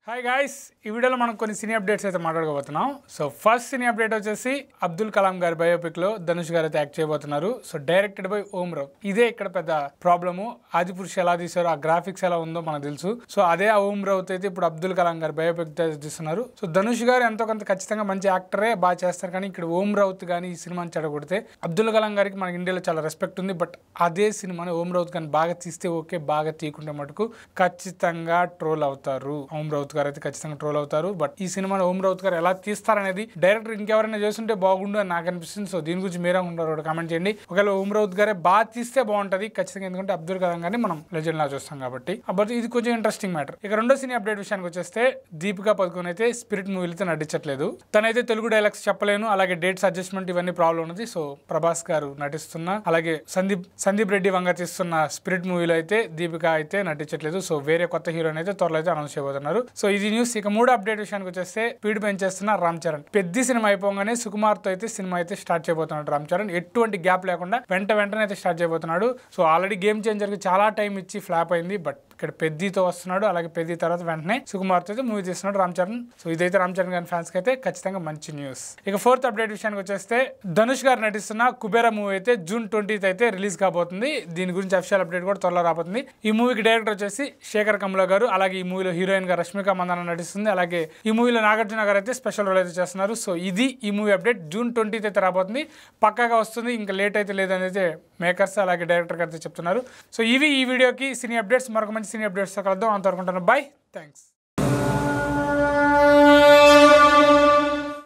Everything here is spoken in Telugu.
హాయ్ గాయ్స్, ఈ వీడియోలో మనం కొన్ని సినీ అప్డేట్స్ అయితే మాట్లాడుకోబోతున్నాం. సో ఫస్ట్ సినీ అప్డేట్ వచ్చేసి అబ్దుల్ కలాం గారి బయోపిక్ లో ధనుష్ గారు అయితే యాక్ట్ చేయబోతున్నారు. సో డైరెక్టెడ్ బై ఓం రావ్. ఇదే ఇక్కడ పెద్ద ప్రాబ్లము. ఆదిపురుష్ ఎలా తీశారు, ఆ గ్రాఫిక్స్ ఎలా ఉందో మనకు తెలుసు. సో అదే ఆ ఓం రావ్ అయితే ఇప్పుడు అబ్దుల్ కలాం గారి బయోపిక్ తీస్తున్నారు. సో ధనుష్ గారు ఎంతో కొంత ఖచ్చితంగా మంచి యాక్టరే, బాగా చేస్తారు. కానీ ఇక్కడ ఓం రావుత్ కానీ ఈ సినిమాని చెడగొడితే అబ్దుల్ కలాం గారికి మన ఇండియాలో చాలా రెస్పెక్ట్ ఉంది. బట్ అదే సినిమాని ఓం రావుత్ కానీ బాగా తీస్తే ఓకే, బాగా తీయకుంటే మటుకు ఖచ్చితంగా ట్రోల్ అవుతారు. ఓం రావుత్ గారు అయితే ఖచ్చితంగా ట్రోల్ అవుతారు. బట్ ఈ సినిమాని ఓం రావుత్ గారు ఎలా తీస్తారనేది డైరెక్టర్ ఇంకెవరైనా చేస్తుంటే బాగుండు అని నాకు అనిపిస్తుంది. సో దీని గురించి మీరే ఉంటారు, కామెంట్ చేయండి. ఒకవేళ ఓం రావుత్ గారే బాగా తీస్తే బాగుంటది ఖచ్చితంగా, ఎందుకంటే అబ్దుల్ కలాం గారిని మనం లెజెండ్ లా చూస్తాం కాబట్టి. బట్ ఇది కొంచెం ఇంట్రెస్టింగ్ మ్యాటర్. ఇక రెండో సినీ అప్డేట్ విషయానికి వచ్చేస్తే దీపికా పదుకొనే అయితే స్పిరిట్ మూవీలతో నటించట్లేదు. తనైతే తెలుగు డైలాగ్స్ చెప్పలేను, అలాగే డేట్స్ అడ్జస్ట్మెంట్ ఇవన్నీ ప్రాబ్లం ఉన్నది. సో ప్రభాస్ గారు నటిస్తున్న, అలాగే సందీప్ రెడ్డి వంగ తీస్తున్న స్పిరిట్ మూవీలో అయితే దీపిక అయితే నటించట్లేదు. సో వేరే కొత్త హీరోయిన్ అయితే త్వరలో అయితే అనౌన్స్ చేయబోతున్నారు. సో ఇది న్యూస్. ఇక మూడో అప్డేట్ విషయానికి వచ్చేస్తే స్పీడ్ పెంచేస్తున్న రామ్ చరణ్. పెద్ద సినిమా అయిపోగానే సుకుమార్ తో అయితే సినిమా అయితే స్టార్ట్ చేయబోతున్నాడు రామ్ చరణ్. ఎటువంటి గ్యాప్ లేకుండా వెంటనే అయితే స్టార్ట్ చేయబోతున్నాడు. సో ఆల్రెడీ గేమ్ చేంజర్ కి చాలా టైం ఇచ్చి ఫ్లాప్ అయింది. బట్ ఇక్కడ పెద్దితో వస్తున్నాడు, అలాగే పెద్ది తర్వాత వెంటనే సుకుమార్ తో అయితే మూవీ తీస్తున్నాడు రామ్ చరణ్. సో ఇదైతే రామ్ చరణ్ గారి ఫ్యాన్స్ కి అయితే ఖచ్చితంగా మంచి న్యూస్. ఇక ఫోర్త్ అప్డేట్ విషయానికి వచ్చేస్తే ధనుష్ గారు నటిస్తున్న కుబేరా మూవీ అయితే జూన్ 20th అయితే రిలీజ్ కాబోతుంది. దీని గురించి అఫిషియల్ అప్డేట్ కూడా త్వరలో రాబోతుంది. ఈ మూవీకి డైరెక్టర్ వచ్చేసి శేఖర్ కమ్లా గారు, అలాగే ఈ మూవీలో హీరోయిన్ గా రష్మిక మందాన నటిస్తుంది. అలాగే ఈ మూవీలో నాగార్జున గారు అయితే స్పెషల్ రోల్ అయితే చేస్తున్నారు. సో ఇది ఈ మూవీ అప్డేట్. జూన్ 20th అయితే రాబోతుంది, పక్కాగా వస్తుంది, ఇంకా లేట్ అయితే లేదని అయితే మేకర్స్ అలాగే డైరెక్టర్ గారు అయితే చెప్తున్నారు. సో ఇవి ఈ వీడియోకి సినీ అప్డేట్స్. మరొక మంచి సినీ అప్డేట్స్ కలుద్దాం. అంతవరకు ఉంటాను. By, thanks.